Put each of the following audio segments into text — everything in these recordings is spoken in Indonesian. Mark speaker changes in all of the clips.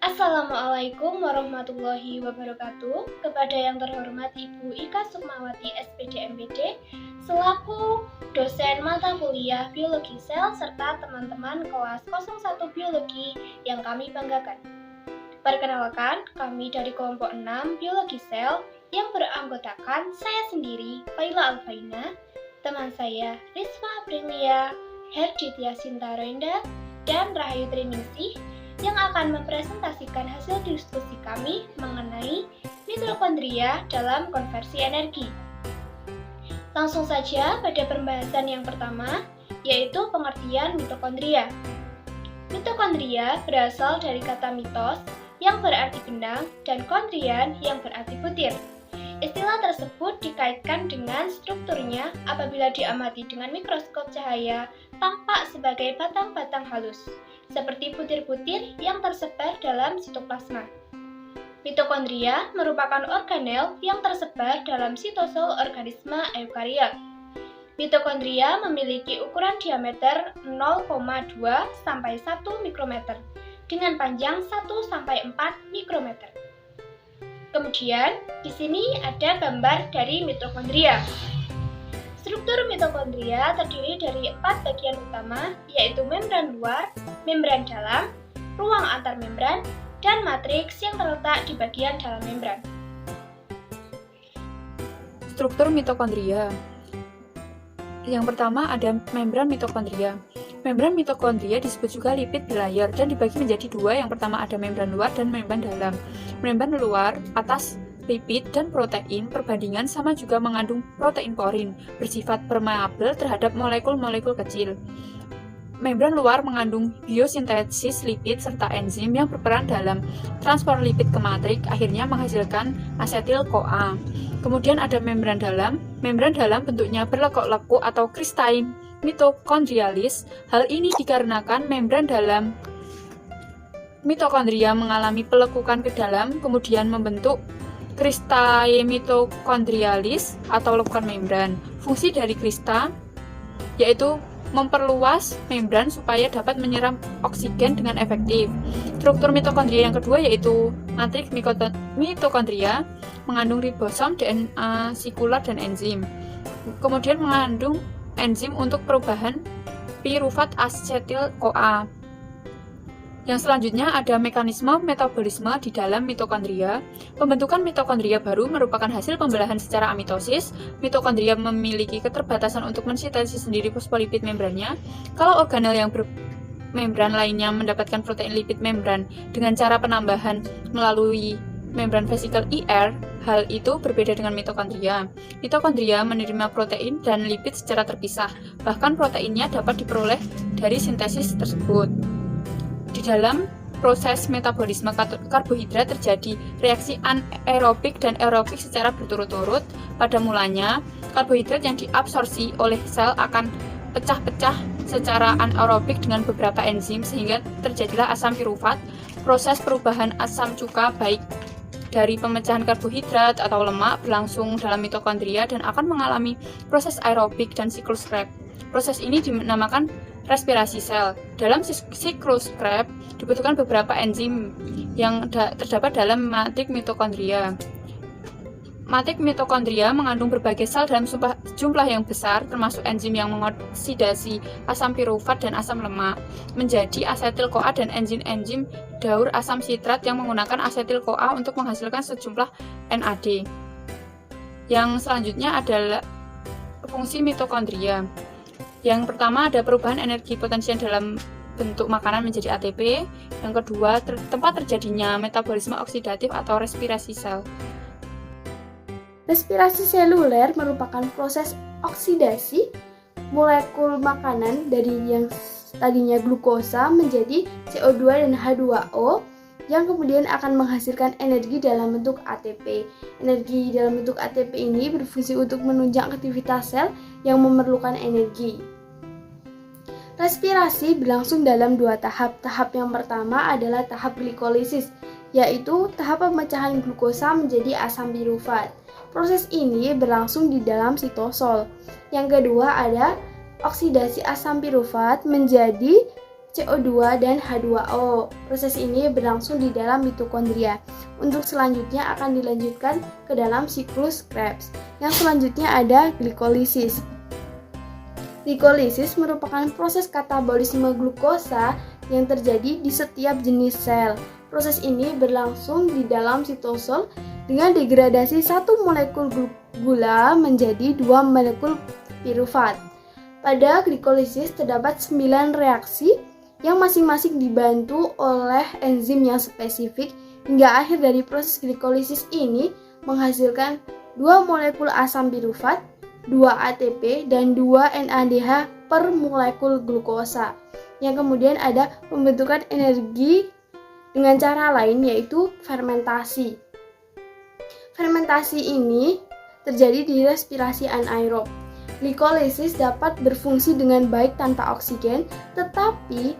Speaker 1: Assalamualaikum warahmatullahi wabarakatuh. Kepada yang terhormat Ibu Ika Sukmawati SPD MPD selaku dosen mata kuliah Biologi Sel serta teman-teman kelas 01 Biologi yang kami banggakan. Perkenalkan, kami dari kelompok 6 Biologi Sel yang beranggotakan saya sendiri, Faila Alfaina, teman saya Rizfa Aprilia, Herditya Sintarenda, dan Rahayu Triningsih yang akan mempresentasikan hasil diskusi kami mengenai mitokondria dalam konversi energi. Langsung saja pada pembahasan yang pertama, yaitu pengertian mitokondria. Mitokondria berasal dari kata mitos yang berarti benang dan kondrian yang berarti butir. Istilah tersebut dikaitkan dengan strukturnya apabila diamati dengan mikroskop cahaya tampak sebagai batang-batang halus, seperti butir-butir yang tersebar dalam sitoplasma. Mitokondria merupakan organel yang tersebar dalam sitosol organisme eukariot. Mitokondria memiliki ukuran diameter 0,2 sampai 1 mikrometer dengan panjang 1 sampai 4 mikrometer. Kemudian, di sini ada gambar dari mitokondria. Struktur mitokondria terdiri dari 4 bagian utama, yaitu membran luar, membran dalam, ruang antar membran, dan matriks yang terletak di bagian dalam membran.
Speaker 2: Struktur mitokondria. Yang pertama ada membran mitokondria. Membran mitokondria disebut juga lipid bilayer dan dibagi menjadi dua. Yang pertama ada membran luar dan membran dalam. Membran luar atas lipid dan protein perbandingan sama juga mengandung protein porin, bersifat permeabel terhadap molekul-molekul kecil. Membran luar mengandung biosintesis lipid serta enzim yang berperan dalam transport lipid ke matrik, akhirnya menghasilkan asetil-CoA. Kemudian ada membran dalam. Membran dalam bentuknya berlekuk-lekuk atau kristalin mitokondrialis. Hal ini dikarenakan membran dalam mitokondria mengalami pelekukan ke dalam, kemudian membentuk kristai mitokondrialis atau lekukan membran. Fungsi dari krista yaitu memperluas membran supaya dapat menyerap oksigen dengan efektif. Struktur mitokondria yang kedua yaitu matriks mitokondria mengandung ribosom, DNA sekular dan enzim. Kemudian mengandung enzim untuk perubahan pirufat asetil-CoA. Yang selanjutnya ada mekanisme metabolisme di dalam mitokondria. Pembentukan mitokondria baru merupakan hasil pembelahan secara amitosis. Mitokondria memiliki keterbatasan untuk mensintesis sendiri fosfolipid membrannya. Kalau organel yang bermembran lainnya mendapatkan protein lipid membran dengan cara penambahan melalui membran vesikel IR, hal itu berbeda dengan mitokondria. Mitokondria menerima protein dan lipid secara terpisah, bahkan proteinnya dapat diperoleh dari sintesis tersebut. Di dalam proses metabolisme karbohidrat terjadi reaksi anaerobik dan aerobik secara berturut-turut. Pada mulanya, karbohidrat yang diabsorpsi oleh sel akan pecah-pecah secara anaerobik dengan beberapa enzim sehingga terjadilah asam pirufat. Proses perubahan asam cuka baik dari pemecahan karbohidrat atau lemak berlangsung dalam mitokondria dan akan mengalami proses aerobik dan siklus Krebs. Proses ini dinamakan respirasi sel. Dalam siklus Krebs dibutuhkan beberapa enzim yang terdapat dalam matrik mitokondria. Matrik mitokondria mengandung berbagai sel dalam jumlah yang besar, termasuk enzim yang mengoksidasi asam pirufat dan asam lemak menjadi asetil-CoA dan enzim-enzim daur asam sitrat yang menggunakan asetil-CoA untuk menghasilkan sejumlah NAD. Yang selanjutnya adalah fungsi mitokondria. Yang pertama ada perubahan energi potensial dalam bentuk makanan menjadi ATP. Yang kedua, tempat terjadinya metabolisme oksidatif atau respirasi sel.
Speaker 3: Respirasi seluler merupakan proses oksidasi molekul makanan dari yang tadinya glukosa menjadi CO2 dan H2O yang kemudian akan menghasilkan energi dalam bentuk ATP. Energi dalam bentuk ATP ini berfungsi untuk menunjang aktivitas sel yang memerlukan energi. Respirasi berlangsung dalam dua tahap. Tahap yang pertama adalah tahap glikolisis, yaitu tahap pemecahan glukosa menjadi asam pirufat. Proses ini berlangsung di dalam sitosol. Yang kedua ada oksidasi asam pirufat menjadi CO2 dan H2O. Proses ini berlangsung di dalam mitokondria. Untuk selanjutnya akan dilanjutkan ke dalam siklus Krebs. Yang selanjutnya ada glikolisis. Glikolisis merupakan proses katabolisme glukosa yang terjadi di setiap jenis sel. Proses ini berlangsung di dalam sitosol dengan degradasi satu molekul gula menjadi 2 molekul pirufat. Pada glikolisis terdapat 9 reaksi yang masing-masing dibantu oleh enzim yang spesifik hingga akhir dari proses glikolisis ini menghasilkan 2 molekul asam pirufat, 2 ATP, dan 2 NADH per molekul glukosa, yang kemudian ada pembentukan energi dengan cara lain yaitu fermentasi. Fermentasi ini terjadi di respirasi anaerob. Glikolisis dapat berfungsi dengan baik tanpa oksigen, tetapi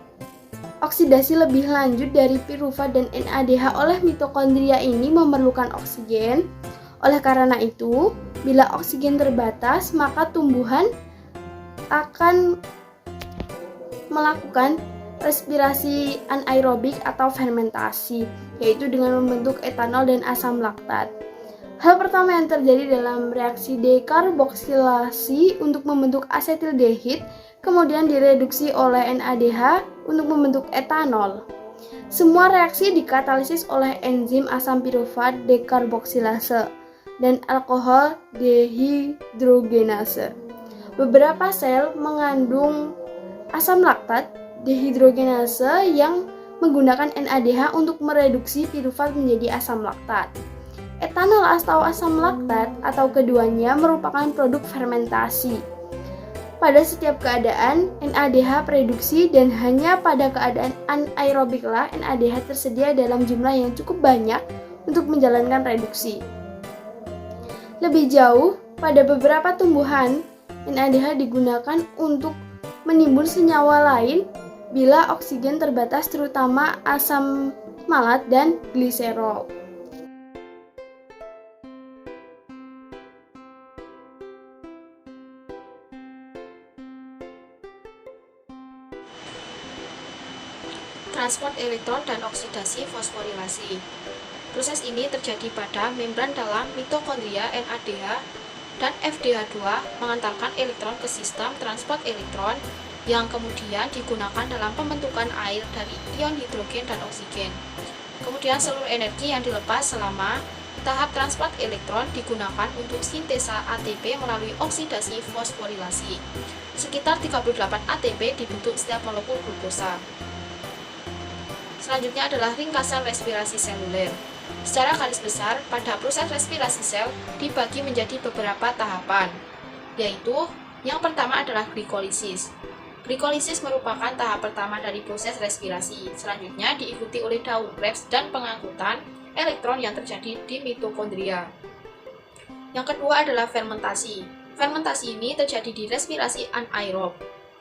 Speaker 3: oksidasi lebih lanjut dari pirufat dan NADH oleh mitokondria ini memerlukan oksigen. Oleh karena itu, bila oksigen terbatas, maka tumbuhan akan melakukan respirasi anaerobik atau fermentasi, yaitu dengan membentuk etanol dan asam laktat. Hal pertama yang terjadi dalam reaksi dekarboksilasi untuk membentuk asetildehid, kemudian direduksi oleh NADH untuk membentuk etanol. Semua reaksi dikatalisis oleh enzim asam pirufat dekarboksilase dan alkohol dehidrogenase. Beberapa sel mengandung asam laktat dehidrogenase yang menggunakan NADH untuk mereduksi pirufat menjadi asam laktat. Etanol atau asam laktat atau keduanya merupakan produk fermentasi. Pada setiap keadaan, NADH produksi dan hanya pada keadaan anaerobiklah NADH tersedia dalam jumlah yang cukup banyak untuk menjalankan reduksi. Lebih jauh, pada beberapa tumbuhan, NADH digunakan untuk menimbun senyawa lain bila oksigen terbatas, terutama asam malat dan gliserol.
Speaker 4: Transport elektron dan oksidasi fosforilasi. Proses ini terjadi pada membran dalam mitokondria NADH dan FDH2 mengantarkan elektron ke sistem transport elektron yang kemudian digunakan dalam pembentukan air dari ion hidrogen dan oksigen. Kemudian seluruh energi yang dilepas selama tahap transport elektron digunakan untuk sintesa ATP melalui oksidasi fosforilasi. Sekitar 38 ATP dibentuk setiap molekul glukosa. Selanjutnya adalah ringkasan respirasi seluler. Secara garis besar, pada proses respirasi sel dibagi menjadi beberapa tahapan, yaitu yang pertama adalah glikolisis. Glikolisis merupakan tahap pertama dari proses respirasi. Selanjutnya diikuti oleh daur Krebs dan pengangkutan elektron yang terjadi di mitokondria. Yang kedua adalah fermentasi. Fermentasi ini terjadi di respirasi anaerob.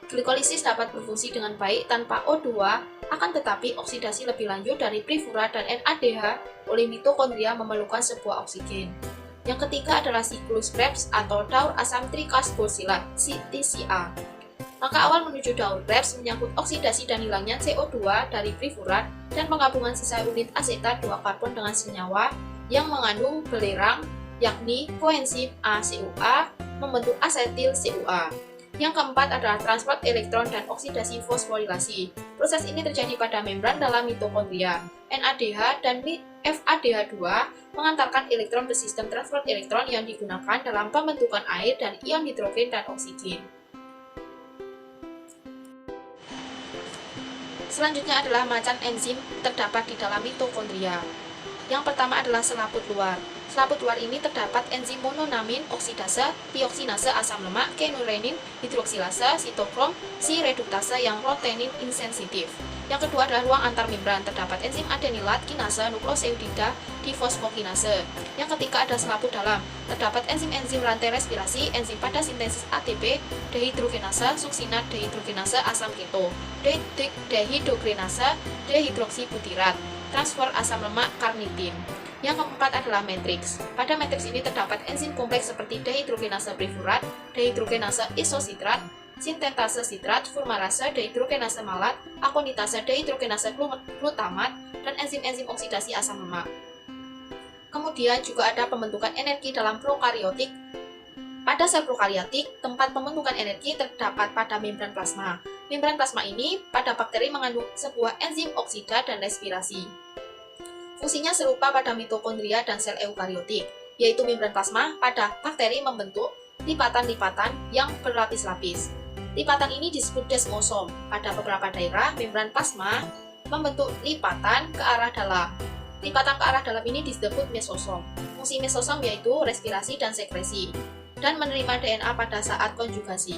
Speaker 4: Glikolisis dapat berfungsi dengan baik tanpa O2, akan tetapi oksidasi lebih lanjut dari prifurat dan NADH oleh mitokondria memerlukan sebuah oksigen. Yang ketiga adalah siklus Krebs atau daur asam trikarbosilat (TCA). Langkah awal menuju daur Krebs menyangkut oksidasi dan hilangnya CO2 dari prifurat dan penggabungan sisa unit asetat 2 karbon dengan senyawa yang mengandung belerang, yakni koenzim ACOA membentuk asetil CoA. Yang keempat adalah transport elektron dan oksidasi fosforilasi. Proses ini terjadi pada membran dalam mitokondria. NADH dan FADH2 mengantarkan elektron ke sistem transport elektron yang digunakan dalam pembentukan air dan ion hidrogen dan oksigen. Selanjutnya adalah macam enzim terdapat di dalam mitokondria. Yang pertama adalah selaput luar. Selaput luar ini terdapat enzim monoamin oksidase, tioksinase asam lemak, kenurenin, hidroksilase, sitokrom, si-reduktase yang rotenin insensitif. Yang kedua adalah ruang antar membran, terdapat enzim adenilat, kinase, nukleoseudida, difosfokinase. Yang ketiga ada selaput dalam, terdapat enzim-enzim rantai respirasi, enzim pada sintesis ATP, dehidrogenase, suksinat dehidrogenase asam keto, dehidrogenase, dehidroksibutirat, transfer asam lemak karnitin. Yang keempat adalah matriks. Pada matriks ini terdapat enzim kompleks seperti dehidrogenase prifurat, dehidrogenase isositrat, sintentase sitrat, fumarase, dehidrogenase malat, akonitase dehidrogenase glutamat, dan enzim-enzim oksidasi asam lemak. Kemudian juga ada pembentukan energi dalam prokariotik. Pada sel prokariotik, tempat pembentukan energi terdapat pada membran plasma. Membran plasma ini pada bakteri mengandung sebuah enzim oksida dan respirasi. Fungsinya serupa pada mitokondria dan sel eukariotik, yaitu membran plasma pada bakteri membentuk lipatan-lipatan yang berlapis-lapis. Lipatan ini disebut desmosom. Pada beberapa daerah, membran plasma membentuk lipatan ke arah dalam. Lipatan ke arah dalam ini disebut mesosom. Fungsi mesosom yaitu respirasi dan sekresi, dan menerima DNA pada saat konjugasi.